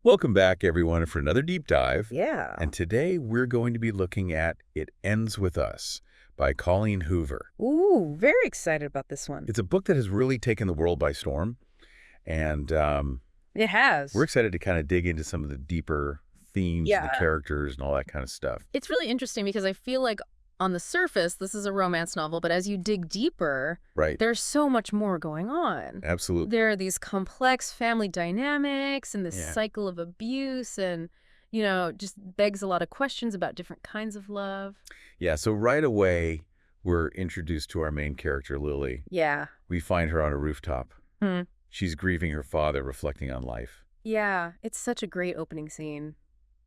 Welcome back, everyone, for another deep dive. Yeah. And today we're going to be looking at It Ends With Us by Colleen Hoover. Ooh, very excited about this one. It's a book that has really taken the world by storm. And It has. we're excited to kind of dig into some of the deeper themes and the characters and all that kind of stuff. It's really interesting because I feel like on the surface, this is a romance novel, but as you dig deeper, Right. there's so much more going on. Absolutely. There are these complex family dynamics and this Yeah. cycle of abuse and, just begs a lot of questions about different kinds of love. Yeah, so right away, we're introduced to our main character, Lily. Yeah. We find her on a rooftop. Hmm. She's grieving her father, reflecting on life. Yeah, it's such a great opening scene.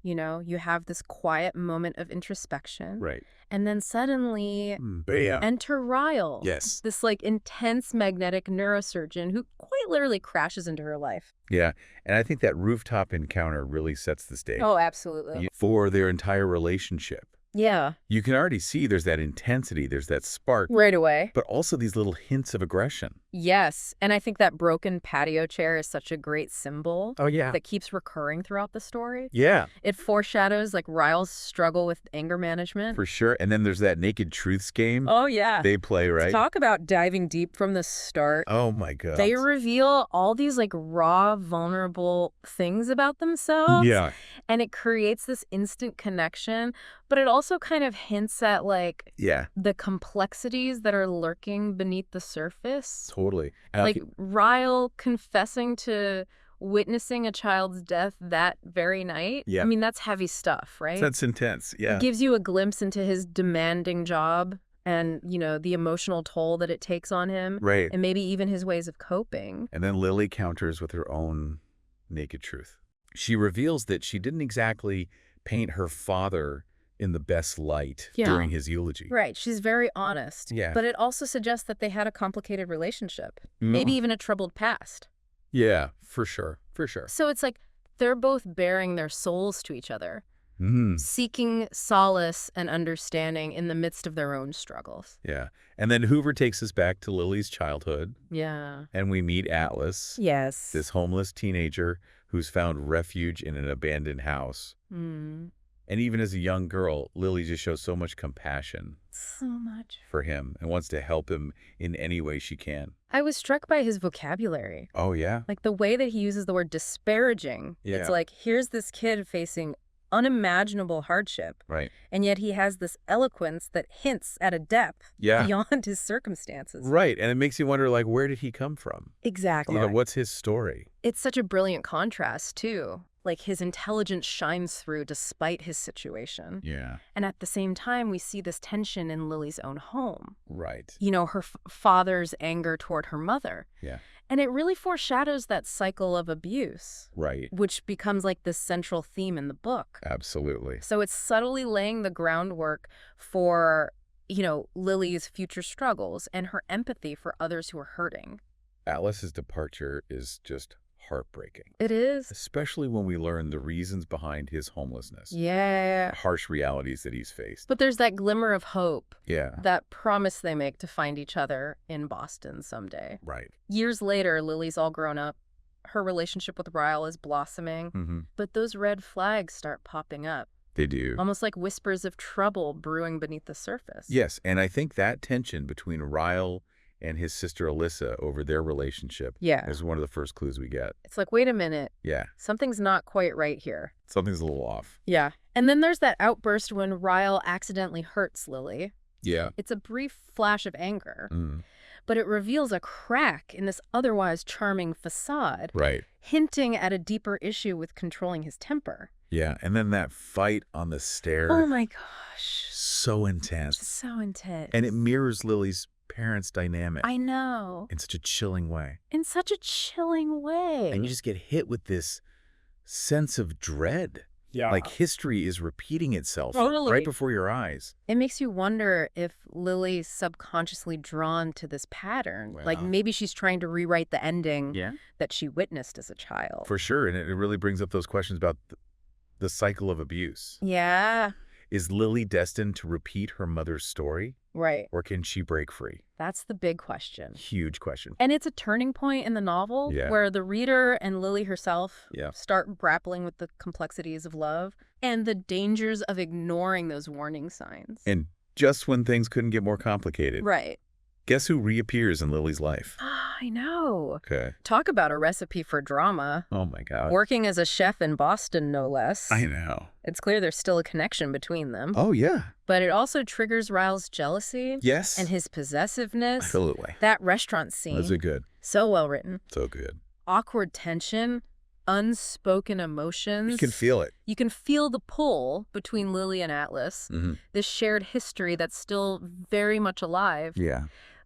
You have this quiet moment of introspection. Right. And then suddenly Bam. enter Ryle. Yes. This intense magnetic neurosurgeon who quite literally crashes into her life. Yeah, and I think that rooftop encounter really sets the stage Oh, absolutely. for their entire relationship. Yeah. You can already see there's that intensity, there's that spark, Right away. but also these little hints of aggression. Yes. And I think that broken patio chair is such a great symbol Oh, yeah. that keeps recurring throughout the story. Yeah, It foreshadows Ryle's struggle with anger management. for sure. And then there's that naked truths game Oh, yeah. they play, right? Talk about diving deep from the start. Oh, my God. They reveal all these raw, vulnerable things about themselves. Yeah, And it creates this instant connection, but it also kind of hints at yeah, the complexities that are lurking beneath the surface. totally. And I think- Ryle confessing to witnessing a child's death that very night. Yeah. I mean, that's heavy stuff, right? that's intense, yeah. It gives you a glimpse into his demanding job and, the emotional toll that it takes on him. Right. And maybe even his ways of coping. And then Lily counters with her own naked truth. She reveals that she didn't exactly paint her father in the best light Yeah. during his eulogy. Right. She's very honest. Yeah. But it also suggests that they had a complicated relationship, Mm. maybe even a troubled past. Yeah, for sure, for sure. So it's they're both bearing their souls to each other, Mm. seeking solace and understanding in the midst of their own struggles. Yeah. And then Hoover takes us back to Lily's childhood, Yeah. and we meet Atlas, Yes. this homeless teenager who's found refuge in an abandoned house. Mm. And even as a young girl, Lily just shows so much compassion So much. for him and wants to help him in any way she can. I was struck by his vocabulary. Oh, yeah? The way that he uses the word disparaging. Yeah. It's here's this kid facing unimaginable hardship, Right. and yet he has this eloquence that hints at a depth Yeah. beyond his circumstances. Right. And it makes you wonder, where did he come from? Exactly. What's his story? It's such a brilliant contrast, too. His intelligence shines through despite his situation. Yeah. And at the same time, we see this tension in Lily's own home. Right. Her father's anger toward her mother. Yeah. And it really foreshadows that cycle of abuse, Right. which becomes this central theme in the book. Absolutely. So it's subtly laying the groundwork for, Lily's future struggles and her empathy for others who are hurting. Atlas's departure is just heartbreaking, It is. especially when we learn the reasons behind his homelessness, Yeah. harsh realities that he's faced. But there's that glimmer of hope, Yeah. that promise they make to find each other in Boston someday. Right. Years later, Lily's all grown up. Her relationship with Ryle is blossoming, Mm-hmm. but those red flags start popping up, They do. almost like whispers of trouble brewing beneath the surface. Yes, and I think that tension between Ryle and his sister Alyssa over their relationship Yeah. is one of the first clues we get. It's wait a minute, Yeah, something's not quite right here. something's a little off. Yeah. And then there's that outburst when Ryle accidentally hurts Lily. Yeah. It's a brief flash of anger, Mm. but it reveals a crack in this otherwise charming facade, Right. hinting at a deeper issue with controlling his temper. Yeah, and then that fight on the stair. Oh my gosh. So intense. So intense. And it mirrors Lily's parents' dynamic I know. in such a chilling way. In such a chilling way. And you just get hit with this sense of dread. Yeah. History is repeating itself Totally. right before your eyes. It makes you wonder if Lily's subconsciously drawn to this pattern. Well. Maybe she's trying to rewrite the ending Yeah. that she witnessed as a child. For sure, and it really brings up those questions about the cycle of abuse. Yeah. Is Lily destined to repeat her mother's story, Right. or can she break free? That's the big question. Huge question. And it's a turning point in the novel Yeah. where the reader and Lily herself Yeah. start grappling with the complexities of love and the dangers of ignoring those warning signs. And just when things couldn't get more complicated, Right. guess who reappears in Lily's life? I know. Okay. Talk about a recipe for drama. Oh my God. Working as a chef in Boston, no less. I know. It's clear there's still a connection between them. Oh, yeah. But it also triggers Ryle's jealousy Yes. and his possessiveness. Absolutely. That restaurant scene. Was it good? So well written. So good. Awkward tension, unspoken emotions. You can feel it. You can feel the pull between Lily and Atlas, Mm-hmm. this shared history that's still very much alive. Yeah.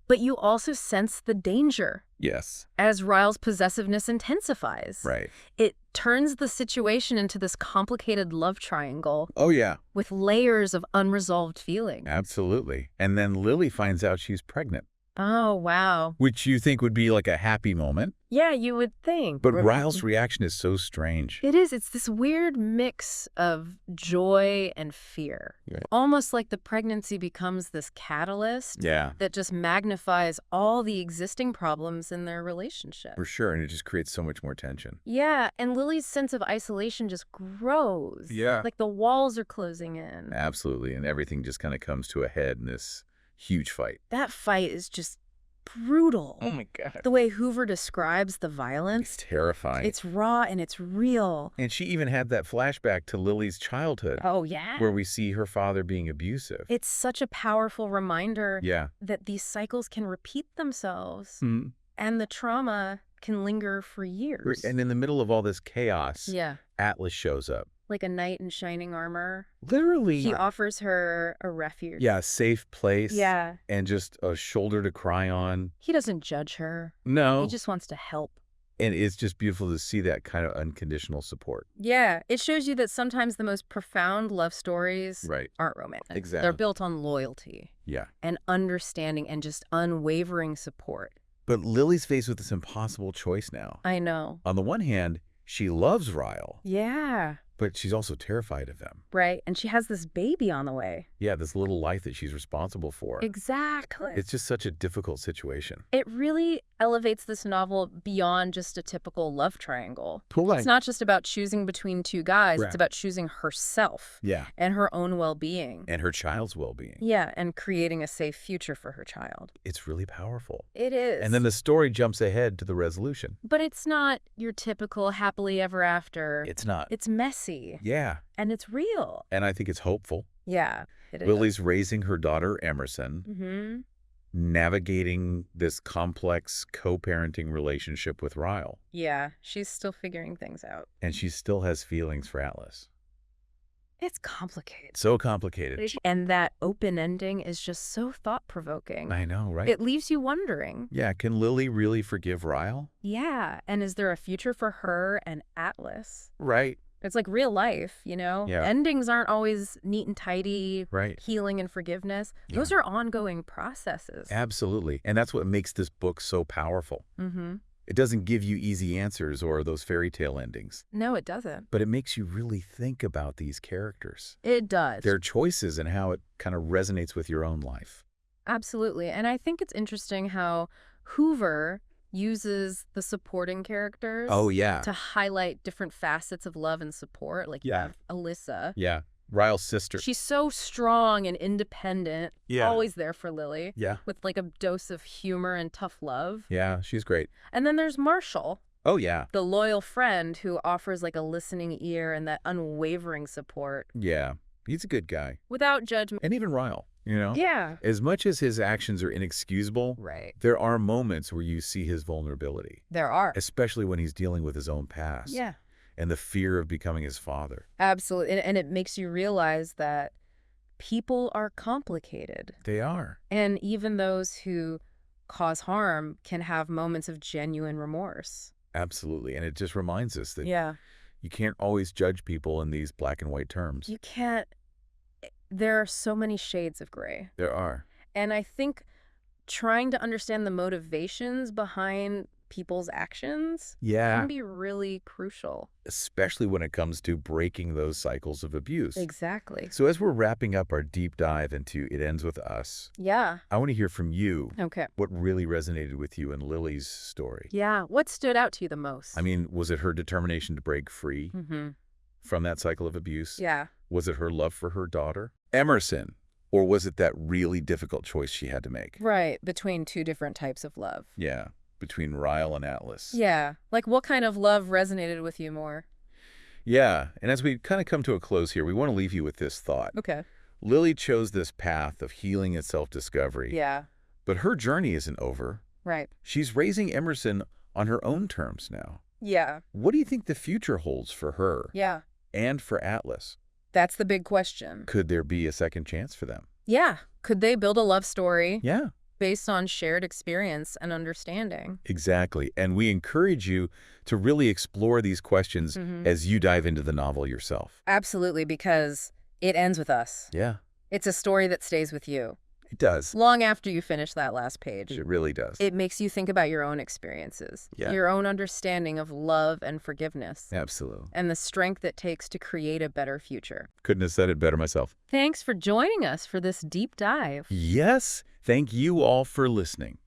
But you also sense the danger Yes. as Ryle's possessiveness intensifies. Right. It turns the situation into this complicated love triangle Oh, yeah. with layers of unresolved feeling. Absolutely. And then Lily finds out she's pregnant, Oh, wow. which you think would be like a happy moment. Yeah, you would think. But Ryle's reaction is so strange. It is. It's this weird mix of joy and fear. Right. Almost like the pregnancy becomes this catalyst Yeah, that just magnifies all the existing problems in their relationship. for sure. And it just creates so much more tension. Yeah, and Lily's sense of isolation just grows. Yeah. Like the walls are closing in. Absolutely. And everything just kind of comes to a head in this huge fight. That fight is just brutal. Oh my God. The way Hoover describes the violence, It's terrifying. it's raw and it's real. And she even had that flashback to Lily's childhood Oh, yeah. where we see her father being abusive. It's such a powerful reminder Yeah. that these cycles can repeat themselves Mhm. and the trauma can linger for years. And in the middle of all this chaos, Yeah, Atlas shows up. like a knight in shining armor. Literally. He offers her a refuge. Yeah, a safe place. Yeah. And just a shoulder to cry on. He doesn't judge her. No. He just wants to help. And it's just beautiful to see that kind of unconditional support. Yeah, it shows you that sometimes the most profound love stories Right. aren't romantic. Exactly. They're built on loyalty Yeah. and understanding and just unwavering support. But Lily's faced with this impossible choice now. I know. On the one hand, she loves Ryle, Yeah, but she's also terrified of him. right. And she has this baby on the way. Yeah, this little life that she's responsible for. Exactly. It's just such a difficult situation. It really elevates this novel beyond just a typical love triangle. Totally. It's not just about choosing between two guys. Right. It's about choosing herself Yeah. and her own well-being. And her child's well-being. Yeah, and creating a safe future for her child. It's really powerful. It is. And then the story jumps ahead to the resolution. But it's not your typical happily ever after. It's not. It's messy. Yeah. And it's real. And I think it's hopeful. Yeah, it is. Lily's raising her daughter, Emerson, Mm-hmm. navigating this complex co-parenting relationship with Ryle. Yeah, she's still figuring things out. And she still has feelings for Atlas. It's complicated. So complicated. And that open ending is just so thought-provoking. I know, right? It leaves you wondering. Yeah, can Lily really forgive Ryle? Yeah, and is there a future for her and Atlas? Right. It's like real life, you know? Yeah. Endings aren't always neat and tidy, Right. healing and forgiveness. Those are ongoing processes. Absolutely. And that's what makes this book so powerful. Mm-hmm. It doesn't give you easy answers or those fairy tale endings, No, it doesn't. but it makes you really think about these characters, It does. their choices, and how it kind of resonates with your own life. Absolutely. And I think it's interesting how Hoover uses the supporting characters Oh, yeah. to highlight different facets of love and support. Like you Yeah. have Alyssa. Yeah. Ryle's sister. She's so strong and independent, Yeah. always there for Lily, Yeah. with like a dose of humor and tough love. Yeah, she's great. And then there's Marshall, Oh, yeah. the loyal friend who offers like a listening ear and that unwavering support Yeah. He's a good guy. without judgment. And even Ryle, you know? Yeah. As much as his actions are inexcusable, Right. there are moments where you see his vulnerability, There are. especially when he's dealing with his own past. Yeah. And the fear of becoming his father. Absolutely. And it makes you realize that people are complicated. They are. And even those who cause harm can have moments of genuine remorse. Absolutely. And it just reminds us that Yeah. you can't always judge people in these black and white terms. You can't. There are so many shades of gray. There are. And I think trying to understand the motivations behind people's actions Yeah, can be really crucial. especially when it comes to breaking those cycles of abuse. Exactly. So as we're wrapping up our deep dive into It Ends With Us, Yeah. I want to hear from you. Okay. What really resonated with you in Lily's story? Yeah. What stood out to you the most? I mean, was it her determination to break free Mm-hmm. from that cycle of abuse? Yeah. Was it her love for her daughter, Emerson? Or was it that really difficult choice she had to make? Right. Between two different types of love. Yeah, between Ryle and Atlas. Yeah. Like, what kind of love resonated with you more? Yeah, and as we kind of come to a close here, we want to leave you with this thought. Okay. Lily chose this path of healing and self-discovery. Yeah. But her journey isn't over. Right. She's raising Emerson on her own terms now. Yeah. What do you think the future holds for her Yeah. and for Atlas? That's the big question. Could there be a second chance for them? Yeah. Could they build a love story Yeah, based on shared experience and understanding? exactly. And we encourage you to really explore these questions as you dive into the novel yourself. Absolutely, because it ends with us. Yeah, It's a story that stays with you it does. long after you finish that last page. It really does. It makes you think about your own experiences, Yeah. your own understanding of love and forgiveness, Absolutely. and the strength it takes to create a better future. Couldn't have said it better myself. Thanks for joining us for this deep dive. Yes, thank you all for listening.